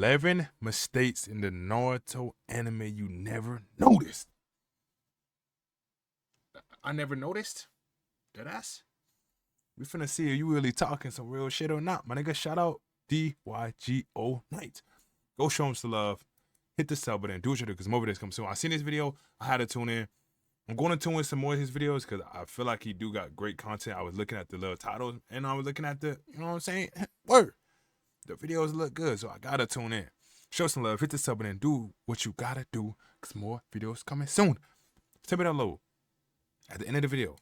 11 mistakes in the Naruto anime you never noticed. I never noticed? Deadass? We finna see if you really talking some real shit or not. My nigga, shout out DYGO Knight. Go show him some love. Hit the sub button. Do what you do because more videos come soon. I seen this video. I had to tune in. I'm going to tune in some more of his videos because I feel like he do got great content. I was looking at the little titles and I was looking at the, you know what I'm saying? Word. The videos look good, so I gotta tune in. Show some love. Hit the sub button. Do what you gotta do because more videos coming soon. Tell me down low. At the end of the video,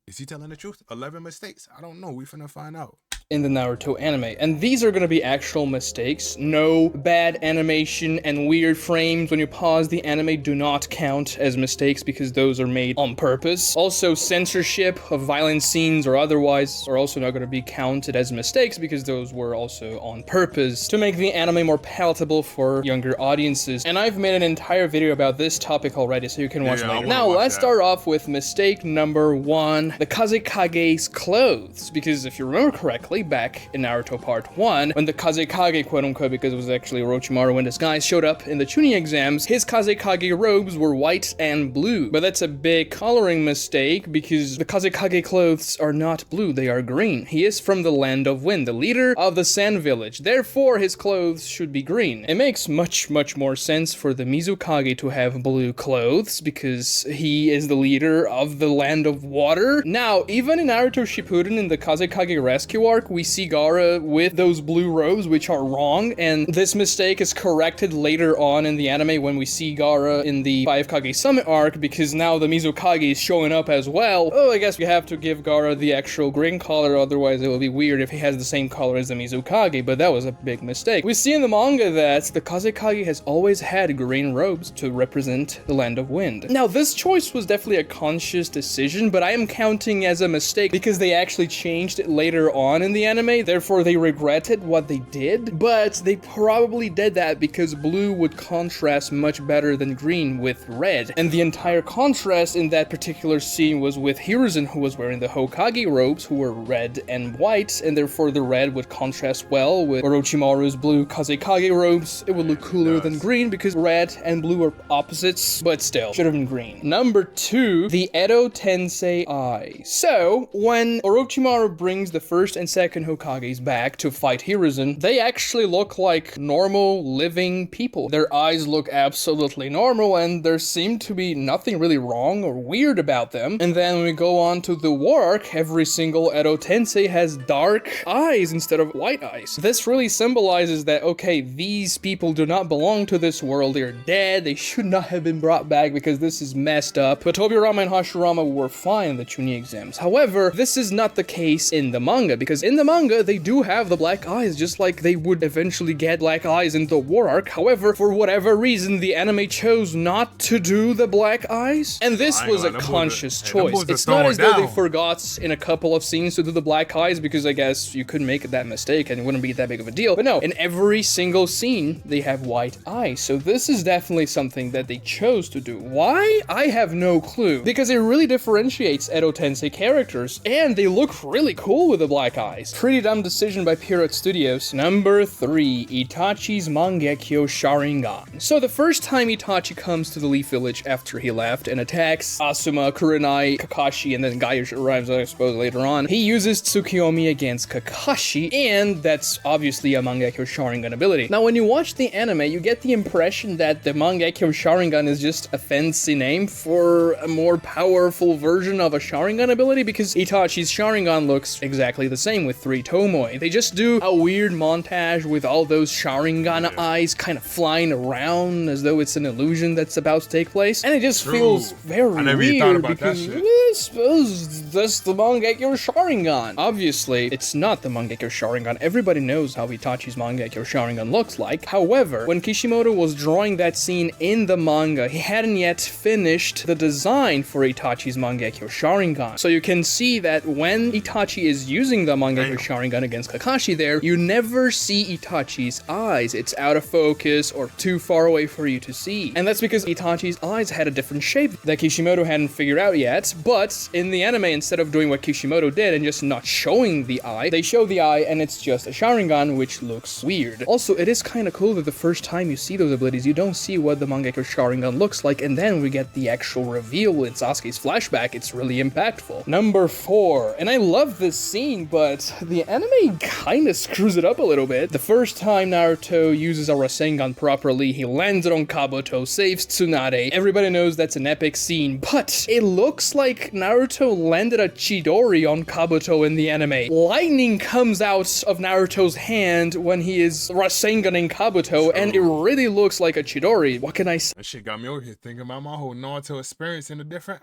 is he telling the truth? 11 mistakes? I don't know. We finna find out. In the Naruto anime, and these are gonna be actual mistakes. No bad animation and weird frames when you pause the anime do not count as mistakes because those are made on purpose. Also, censorship of violent scenes or otherwise are also not gonna be counted as mistakes because those were also on purpose to make the anime more palatable for younger audiences. And I've made an entire video about this topic already, so you can watch it later. Now, let's start off with mistake number 1, the Kazekage's clothes, because if you remember correctly, back in Naruto Part 1, when the Kazekage, quote-unquote, because it was actually Orochimaru in disguise, showed up in the Chunin exams, his Kazekage robes were white and blue. But that's a big coloring mistake, because the Kazekage clothes are not blue, they are green. He is from the Land of Wind, the leader of the Sand Village. Therefore, his clothes should be green. It makes much more sense for the Mizukage to have blue clothes, because he is the leader of the Land of Water. Now, even in Naruto Shippuden, in the Kazekage rescue arc, we see Gaara with those blue robes, which are wrong, and this mistake is corrected later on in the anime when we see Gaara in the 5 Kage Summit arc, because now the Mizukage is showing up as well. Oh, I guess we have to give Gaara the actual green color, otherwise it will be weird if he has the same color as the Mizukage, but that was a big mistake. We see in the manga that the Kazekage has always had green robes to represent the Land of Wind. Now, this choice was definitely a conscious decision, but I am counting as a mistake because they actually changed it later on in the anime, therefore they regretted what they did, but they probably did that because blue would contrast much better than green with red, and the entire contrast in that particular scene was with Hiruzen, who was wearing the Hokage robes, who were red and white, and therefore the red would contrast well with Orochimaru's blue Kazekage robes. It would look cooler than green because red and blue are opposites, but still, should have been green. Number 2, the Edo Tensei eye. So, when Orochimaru brings the first and second Hokages back to fight Hiruzen, they actually look like normal, living people. Their eyes look absolutely normal, and there seemed to be nothing really wrong or weird about them. And then when we go on to the war arc, every single Edo Tensei has dark eyes instead of white eyes. This really symbolizes that, okay, these people do not belong to this world, they're dead, they should not have been brought back because this is messed up. But Tobirama and Hashirama were fine in the Chunin exams. However, this is not the case in the manga, because in the manga, they do have the black eyes, just like they would eventually get black eyes in the war arc. However, for whatever reason, the anime chose not to do the black eyes, and this was a conscious choice. It's not as though they forgot in a couple of scenes to do the black eyes, because I guess you could make that mistake and it wouldn't be that big of a deal. But no, in every single scene, they have white eyes, so this is definitely something that they chose to do. Why? I have no clue, because it really differentiates Edo Tensei characters, and they look really cool with the black eyes. Pretty dumb decision by Pierrot Studios. Number 3, Itachi's Mangekyo Sharingan. So the first time Itachi comes to the Leaf Village after he left and attacks Asuma, Kurenai, Kakashi, and then Gaia arrives, I suppose, later on, he uses Tsukiyomi against Kakashi, and that's obviously a Mangekyo Sharingan ability. Now, when you watch the anime, you get the impression that the Mangekyo Sharingan is just a fancy name for a more powerful version of a Sharingan ability, because Itachi's Sharingan looks exactly the same with 3 Tomoe. They just do a weird montage with all those Sharingan eyes kind of flying around as though it's an illusion that's about to take place, and it just feels very weird because I suppose that's the Mangekyo Sharingan. Obviously, it's not the Mangekyo Sharingan. Everybody knows how Itachi's Mangekyo Sharingan looks like. However, when Kishimoto was drawing that scene in the manga, he hadn't yet finished the design for Itachi's Mangekyo Sharingan. So you can see that when Itachi is using the Mangekyo Mangekyo Sharingan against Kakashi there, you never see Itachi's eyes. It's out of focus or too far away for you to see. And that's because Itachi's eyes had a different shape that Kishimoto hadn't figured out yet, but in the anime, instead of doing what Kishimoto did and just not showing the eye, they show the eye and it's just a Sharingan, which looks weird. Also, it is kind of cool that the first time you see those abilities, you don't see what the Mangekyo Sharingan looks like, and then we get the actual reveal in Sasuke's flashback. It's really impactful. Number 4, and I love this scene, but the anime kind of screws it up a little bit. The first time Naruto uses a Rasengan properly, he lands it on Kabuto, saves Tsunade. Everybody knows that's an epic scene, but it looks like Naruto landed a Chidori on Kabuto in the anime. Lightning comes out of Naruto's hand when he is Rasenganing Kabuto, and it really looks like a Chidori. What can I say? That shit got me over here thinking about my whole Naruto experience in a different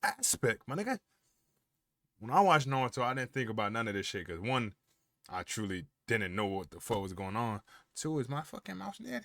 aspect, my nigga. When I watched Naruto, I didn't think about none of this shit, because one, I truly didn't know what the fuck was going on. Two, is my fucking mouse dead?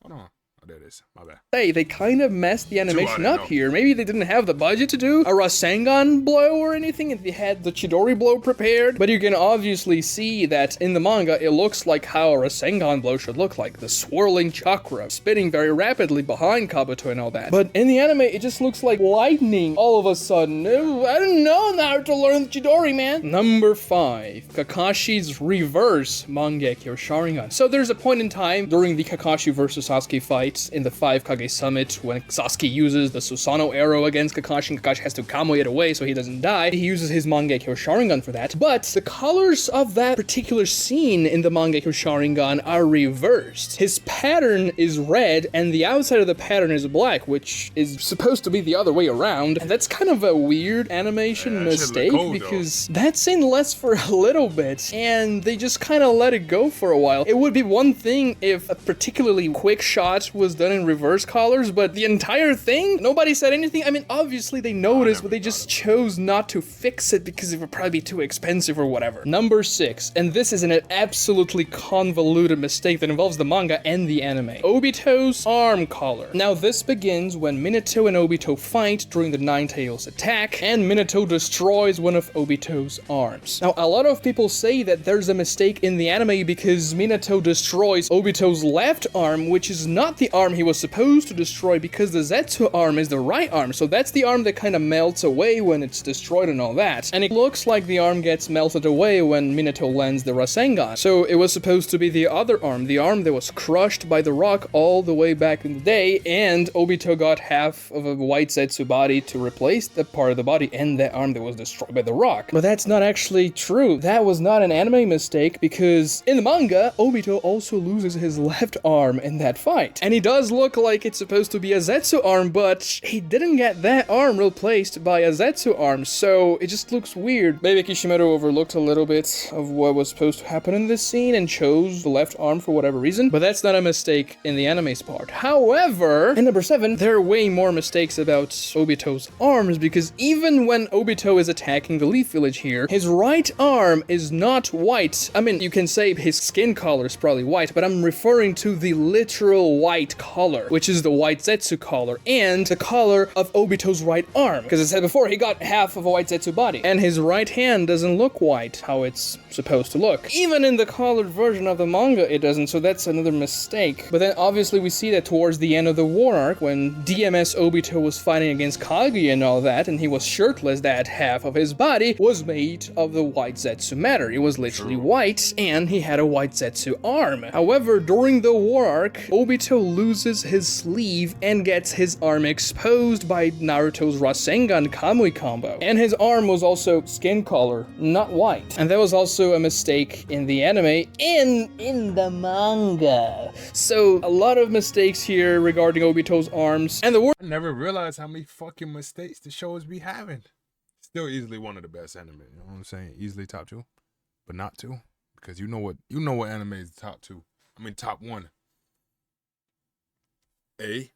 Hold on. Oh, there it is. My bad. Hey, they kind of messed the animation up here. Maybe they didn't have the budget to do a Rasengan blow or anything, and they had the Chidori blow prepared. But you can obviously see that in the manga, it looks like how a Rasengan blow should look like. The swirling chakra, spinning very rapidly behind Kabuto and all that. But in the anime, it just looks like lightning all of a sudden. I didn't know Naruto learned Chidori, man. Number 5, Kakashi's reverse Mangekyo Sharingan. So there's a point in time during the Kakashi versus Sasuke fight in the 5 Kage Summit when Sasuke uses the Susanoo arrow against Kakashi, and Kakashi has to Kamo it away so he doesn't die. He uses his Mangekyo Sharingan for that, but the colors of that particular scene in the Mangekyo Sharingan are reversed. His pattern is red, and the outside of the pattern is black, which is supposed to be the other way around, and that's kind of a weird animation mistake, because that scene lasts for a little bit, and they just kind of let it go for a while. It would be one thing if a particularly quick shot was done in reverse colors, but the entire thing, nobody said anything. I mean, obviously they noticed, but they just chose not to fix it because it would probably be too expensive or whatever. Number 6, and this is an absolutely convoluted mistake that involves the manga and the anime. Obito's arm collar. Now this begins when Minato and Obito fight during the Nine Tails attack, and Minato destroys one of Obito's arms. Now a lot of people say that there's a mistake in the anime because Minato destroys Obito's left arm, which is not the arm he was supposed to destroy, because the Zetsu arm is the right arm, so that's the arm that kind of melts away when it's destroyed and all that. And it looks like the arm gets melted away when Minato lands the Rasengan. So it was supposed to be the other arm, the arm that was crushed by the rock all the way back in the day, and Obito got half of a white Zetsu body to replace that part of the body and that arm that was destroyed by the rock. But that's not actually true. That was not an anime mistake, because in the manga, Obito also loses his left arm in that fight. And he does look like it's supposed to be a Zetsu arm, but he didn't get that arm replaced by a Zetsu arm, so it just looks weird. Maybe Kishimoto overlooked a little bit of what was supposed to happen in this scene and chose the left arm for whatever reason, but that's not a mistake in the anime's part. However, in number 7, there are way more mistakes about Obito's arms, because even when Obito is attacking the Leaf Village here, his right arm is not white. I mean, you can say his skin color is probably white, but I'm referring to the literal white color, which is the white Zetsu color, and the color of Obito's right arm, because I said before, he got half of a white Zetsu body, and his right hand doesn't look white how it's supposed to look. Even in the colored version of the manga, it doesn't, so that's another mistake. But then obviously we see that towards the end of the war arc, when DMS Obito was fighting against Kage and all that, and he was shirtless, that half of his body was made of the white Zetsu matter. It was literally white, and he had a white Zetsu arm. However, during the war arc, Obito loses his sleeve and gets his arm exposed by Naruto's Rasengan Kamui combo. And his arm was also skin color, not white. And that was also a mistake in the anime and in the manga. So a lot of mistakes here regarding Obito's arms. And the war— I never realized how many fucking mistakes the shows be having. Still easily one of the best anime, you know what I'm saying? Easily top 2, but not 2. Because you know what anime is top 2. I mean top 1. A-O-T.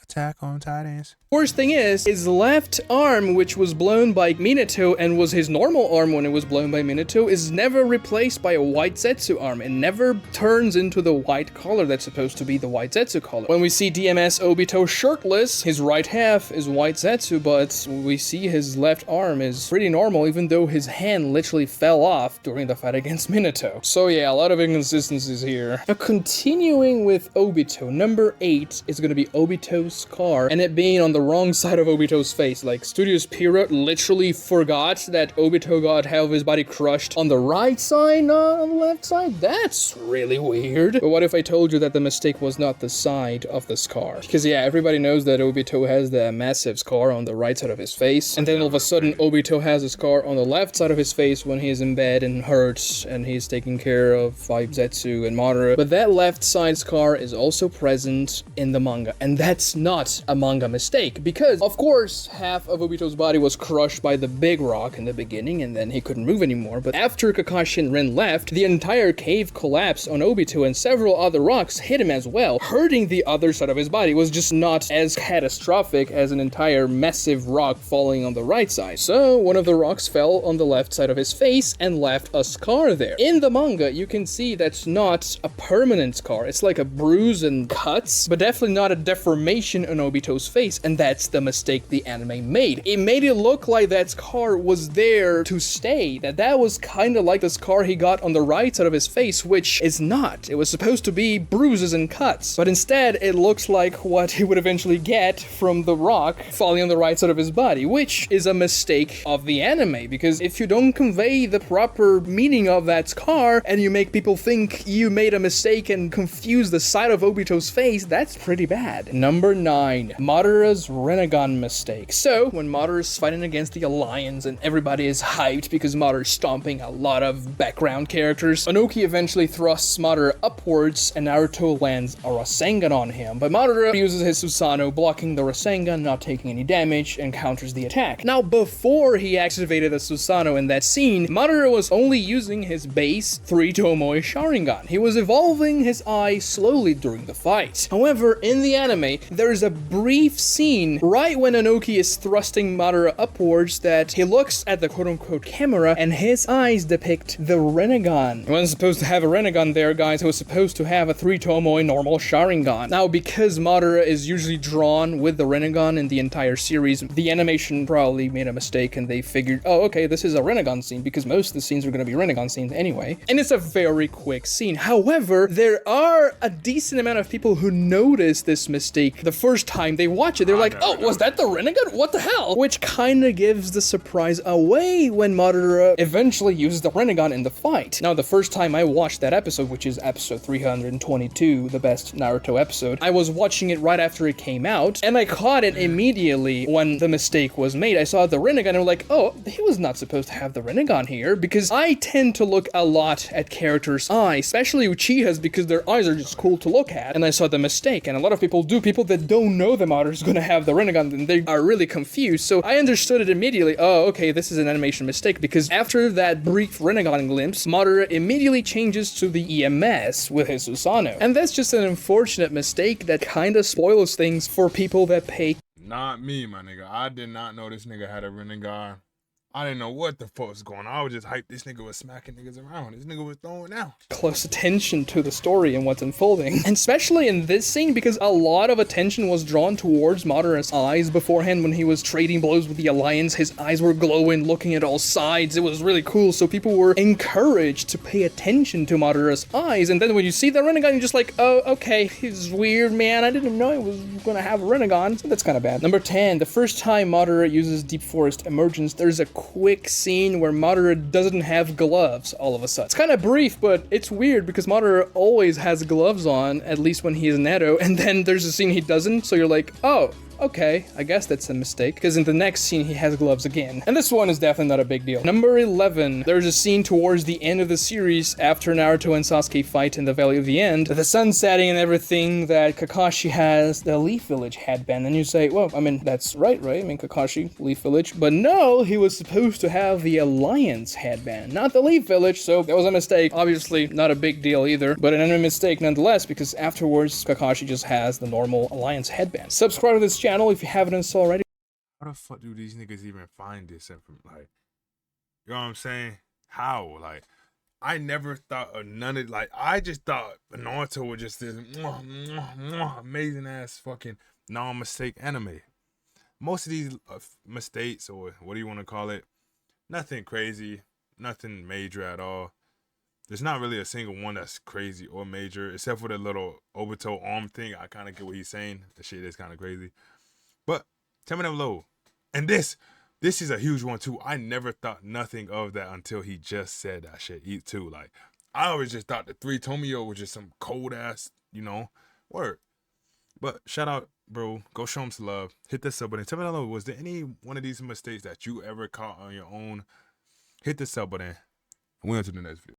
Attack on Titans. Worst thing is, his left arm, which was blown by Minato and was his normal arm when it was blown by Minato, is never replaced by a white Zetsu arm. It never turns into the white color that's supposed to be the white Zetsu color. When we see DMS Obito shirtless, his right half is white Zetsu, but we see his left arm is pretty normal, even though his hand literally fell off during the fight against Minato. So yeah, a lot of inconsistencies here. Now continuing with Obito, number 8 is going to be Obito's scar, and it being on the wrong side of Obito's face. Like, Studios Pierrot literally forgot that Obito got half of his body crushed on the right side, not on the left side? That's really weird. But what if I told you that the mistake was not the side of the scar? Because yeah, everybody knows that Obito has the massive scar on the right side of his face, and then all of a sudden Obito has a scar on the left side of his face when he is in bed and hurts, and he's taking care of Zetsu and Madara. But that left side scar is also present in the manga, and that's not a manga mistake, because of course half of Obito's body was crushed by the big rock in the beginning, and then he couldn't move anymore. But after Kakashi and Rin left, the entire cave collapsed on Obito, and several other rocks hit him as well, hurting the other side of his body. It was just not as catastrophic as an entire massive rock falling on the right side. So one of the rocks fell on the left side of his face and left a scar there. In the manga, you can see that's not a permanent scar. It's like a bruise and cuts, but definitely not a deformation on Obito's face, and that's the mistake the anime made. It made it look like that scar was there to stay, that was kind of like the scar he got on the right side of his face, which is not. It was supposed to be bruises and cuts, but instead it looks like what he would eventually get from the rock falling on the right side of his body, which is a mistake of the anime, because if you don't convey the proper meaning of that scar and you make people think you made a mistake and confuse the side of Obito's face, that's pretty bad. Number 9, Madara's Rinnegan mistake. So when Madara's fighting against the Alliance and everybody is hyped because Madara's stomping a lot of background characters, Onoki eventually thrusts Madara upwards and Naruto lands a Rasengan on him, but Madara uses his Susanoo, blocking the Rasengan, not taking any damage, and counters the attack. Now, before he activated the Susanoo in that scene, Madara was only using his base 3 Tomoe Sharingan. He was evolving his eye slowly during the fight. However, in the anime, there's a brief scene right when Onoki is thrusting Madara upwards that he looks at the quote-unquote camera and his eyes depict the Rinnegan. He wasn't supposed to have a Rinnegan there, guys. He was supposed to have a 3 Tomoe normal Sharingan. Now, because Madara is usually drawn with the Rinnegan in the entire series, the animation probably made a mistake and they figured, oh, okay, this is a Rinnegan scene, because most of the scenes are going to be Rinnegan scenes anyway. And it's a very quick scene. However, there are a decent amount of people who notice this mistake the first time they watch it. They're like, oh, was that the Rinnegan? What the hell? Which kind of gives the surprise away when Madara eventually uses the Rinnegan in the fight. Now, the first time I watched that episode, which is episode 322, the best Naruto episode, I was watching it right after it came out, and I caught it immediately when the mistake was made. I saw the Rinnegan and I'm like, oh, he was not supposed to have the Rinnegan here, because I tend to look a lot at characters' eyes, especially Uchiha's, because their eyes are just cool to look at, and I saw the mistake, and a lot of people do. People that don't know the Madara is going to have the Rinnegan, and they are really confused, so I understood it immediately. Oh, okay, this is an animation mistake, because after that brief Rinnegan glimpse, Madara immediately changes to the EMS with his Susanoo, and that's just an unfortunate mistake that kind of spoils things for people that pay. Not me, my nigga. I did not know this nigga had a Rinnegan. I didn't know what the fuck was going on. I was just hyped this nigga was smacking niggas around. This nigga was throwing down. Close attention to the story and what's unfolding. And especially in this scene, because a lot of attention was drawn towards Madara's eyes beforehand when he was trading blows with the Alliance. His eyes were glowing, looking at all sides. It was really cool. So people were encouraged to pay attention to Madara's eyes. And then when you see the Rinnegan, you're just like, oh, okay, he's weird, man. I didn't know he was gonna have a Rinnegan. So that's kind of bad. Number 10, the first time Madara uses Deep Forest Emergence, there's a quick scene where Madara doesn't have gloves all of a sudden. It's kind of brief, but it's weird because Madara always has gloves on, at least when he is Neto, and then there's a scene he doesn't, so you're like, oh, okay, I guess that's a mistake, because in the next scene he has gloves again. And this one is definitely not a big deal. Number 11, there's a scene towards the end of the series after Naruto and Sasuke fight in the Valley of the End, the sun setting and everything, that Kakashi has the Leaf Village headband. And you say, well, I mean, that's right? I mean, Kakashi, Leaf Village. But no, he was supposed to have the Alliance headband, not the Leaf Village, so that was a mistake. Obviously, not a big deal either, but an enemy mistake nonetheless, because afterwards, Kakashi just has the normal Alliance headband. Subscribe to this channel if you haven't done so already. How the fuck do these niggas even find this information? Like, you know what I'm saying? How? Like, I never thought of none of, like, I just thought Naruto was just this amazing ass fucking non-mistake anime. Most of these mistakes, or what do you want to call it, nothing crazy, nothing major at all. There's not really a single one that's crazy or major, except for the little Obito arm thing. I kind of get what he's saying. The shit is kind of crazy. But tell me down below. And this is a huge one too. I never thought nothing of that until he just said that shit too. Like, I always just thought the 3 Tomio was just some cold ass, you know, word. But shout out, bro. Go show him some love. Hit the sub button. Tell me down below, was there any one of these mistakes that you ever caught on your own? Hit the sub button. And we'll on to the next video.